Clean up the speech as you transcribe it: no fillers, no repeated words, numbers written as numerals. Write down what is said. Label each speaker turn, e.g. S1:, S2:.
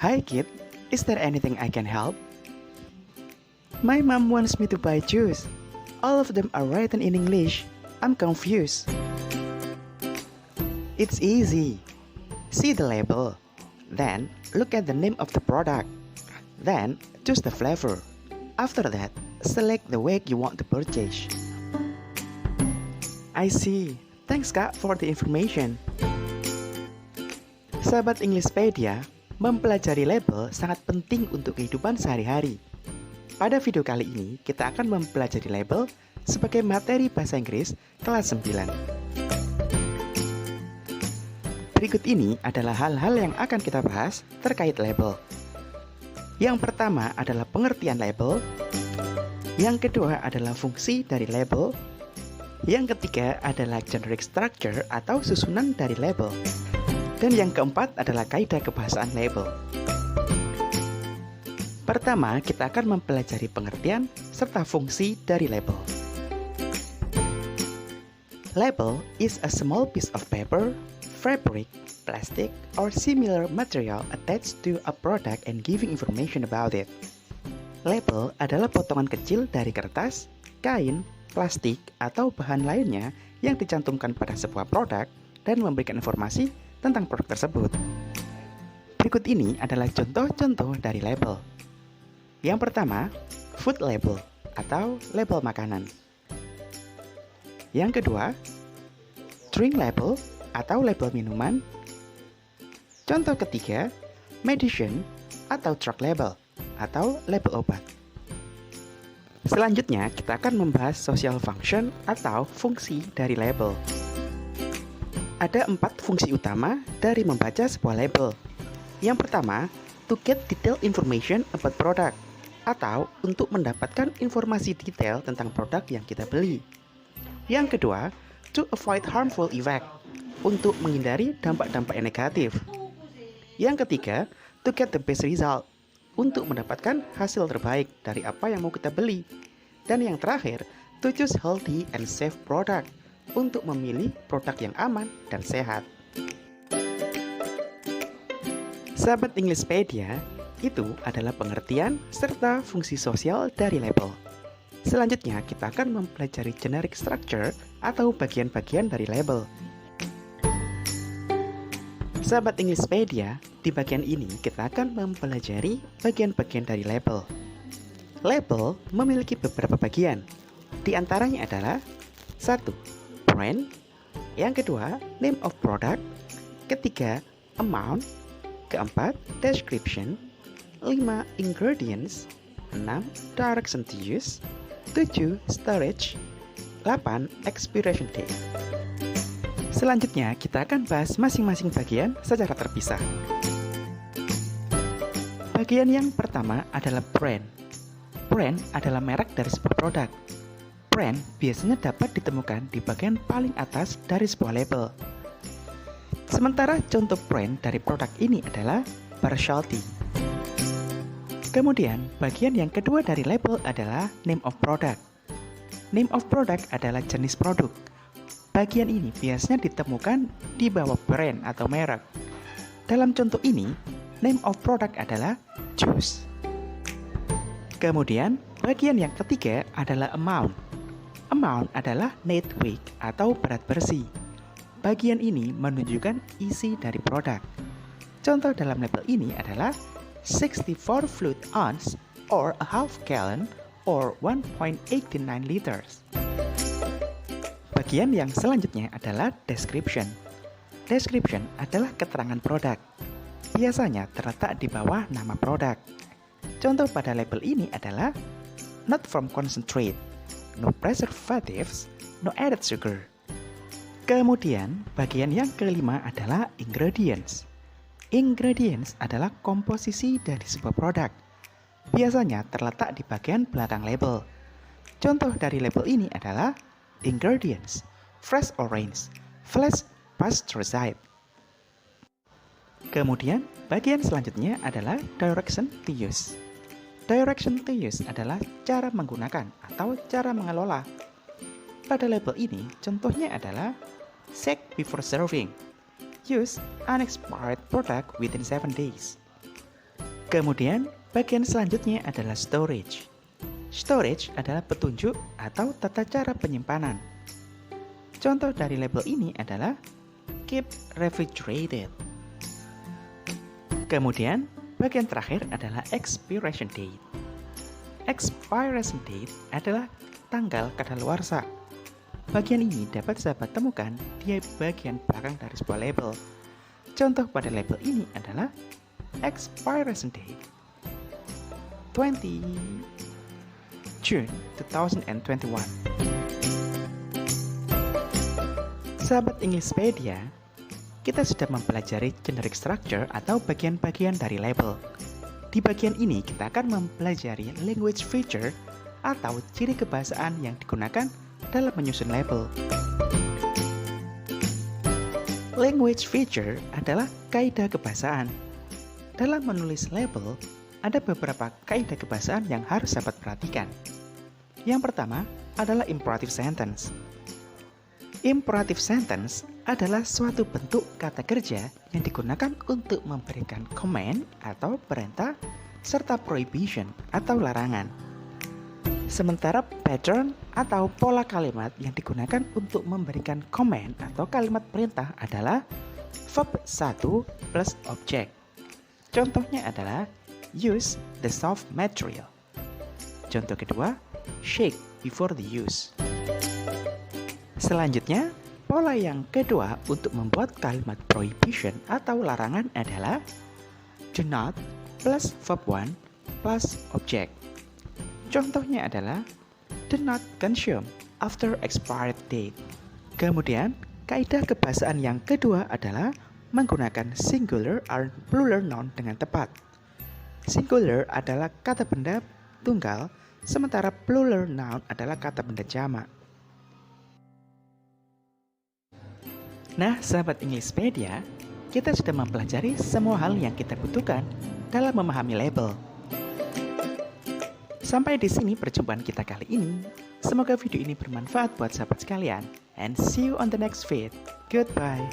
S1: Hi kid, is there anything I can help? My mom wants me to buy juice. All of them are written in English. I'm confused. It's easy. See the label. Then look at the name of the product. Then choose the flavor. After that, select the weight you want to purchase. I see. Thanks Kak for the information. Sahabat Englishpedia, mempelajari label sangat penting untuk kehidupan sehari-hari. Pada video kali ini, kita akan mempelajari label sebagai materi bahasa Inggris kelas 9. Berikut ini adalah hal-hal yang akan kita bahas terkait label. Yang pertama adalah pengertian label. Yang kedua adalah fungsi dari label. Yang ketiga adalah generic structure atau susunan dari label. Dan yang keempat adalah kaidah kebahasaan label. Pertama, kita akan mempelajari pengertian serta fungsi dari label. Label is a small piece of paper, fabric, plastic, or similar material attached to a product and giving information about it. Label adalah potongan kecil dari kertas, kain, plastik, atau bahan lainnya yang dicantumkan pada sebuah produk dan memberikan informasi tentang produk tersebut. Berikut ini adalah contoh-contoh dari label. Yang pertama, food label atau label makanan. Yang kedua, drink label atau label minuman. Contoh ketiga, medicine atau drug label atau label obat. Selanjutnya, kita akan membahas social function atau fungsi dari label. Ada 4 fungsi utama dari membaca sebuah label. Yang pertama, to get detailed information about product, atau untuk mendapatkan informasi detail tentang produk yang kita beli. Yang kedua, to avoid harmful effect, untuk menghindari dampak-dampak yang negatif. Yang ketiga, to get the best result, untuk mendapatkan hasil terbaik dari apa yang mau kita beli. Dan yang terakhir, to choose healthy and safe product, untuk memilih produk yang aman dan sehat. Sahabat Englishpedia, itu adalah pengertian serta fungsi sosial dari label. Selanjutnya, kita akan mempelajari generic structure atau bagian-bagian dari label. Sahabat Englishpedia, di bagian ini kita akan mempelajari bagian-bagian dari label. Label memiliki beberapa bagian. Di antaranya adalah 1. Brand. Yang kedua, name of product. Ketiga, amount. Keempat, description. 5. Ingredients. 6. Direction to use. 7. Storage. 8. Expiration date. Selanjutnya, kita akan bahas masing-masing bagian secara terpisah. Bagian yang pertama adalah brand. Brand adalah merek dari sebuah produk. Brand biasanya dapat ditemukan di bagian paling atas dari sebuah label. Sementara contoh brand dari produk ini adalah Barshaalty. Kemudian, bagian yang kedua dari label adalah name of product. Name of product adalah jenis produk. Bagian ini biasanya ditemukan di bawah brand atau merek. Dalam contoh ini, name of product adalah juice. Kemudian, bagian yang ketiga adalah amount. Amount adalah net weight atau berat bersih. Bagian ini menunjukkan isi dari produk. Contoh dalam label ini adalah 64 fluid ounce or a half gallon or 1.89 liters. Bagian yang selanjutnya adalah description. Description adalah keterangan produk. Biasanya terletak di bawah nama produk. Contoh pada label ini adalah not from concentrate, no preservatives, no added sugar. Kemudian, bagian yang kelima adalah ingredients. Ingredients adalah komposisi dari sebuah produk. Biasanya terletak di bagian belakang label. Contoh dari label ini adalah ingredients, fresh orange, fresh pasteurized. Kemudian, bagian selanjutnya adalah direction to use. Direction to use adalah cara menggunakan atau cara mengelola. Pada label ini, contohnya adalah shake before serving. Use unexpired product within 7 days. Kemudian, bagian selanjutnya adalah storage. Storage adalah petunjuk atau tata cara penyimpanan. Contoh dari label ini adalah keep refrigerated. Kemudian, bagian terakhir adalah expiration date. Expiration date adalah tanggal kadaluarsa. Bagian ini dapat sahabat temukan di bagian belakang dari sebuah label. Contoh pada label ini adalah expiration date 20 June 2021. Sahabat Englishpedia, kita sudah mempelajari generic structure atau bagian-bagian dari label. Di bagian ini kita akan mempelajari language feature atau ciri kebahasaan yang digunakan dalam menyusun label. Language feature adalah kaidah kebahasaan. Dalam menulis label, ada beberapa kaidah kebahasaan yang harus sahabat perhatikan. Yang pertama adalah imperative sentence. Imperative sentence adalah suatu bentuk kata kerja yang digunakan untuk memberikan command atau perintah serta prohibition atau larangan. Sementara pattern atau pola kalimat yang digunakan untuk memberikan command atau kalimat perintah adalah verb 1 plus object. Contohnya adalah use the soft material. Contoh kedua, shake before the use. Selanjutnya, pola yang kedua untuk membuat kalimat prohibition atau larangan adalah do not plus verb 1 plus object. Contohnya adalah do not consume after expired date. Kemudian, kaidah kebahasaan yang kedua adalah menggunakan singular or plural noun dengan tepat. Singular adalah kata benda tunggal, sementara plural noun adalah kata benda jamak. Nah, sahabat Englishpedia, kita sudah mempelajari semua hal yang kita butuhkan dalam memahami label. Sampai di sini perjumpaan kita kali ini. Semoga video ini bermanfaat buat sahabat sekalian. And see you on the next vid. Goodbye.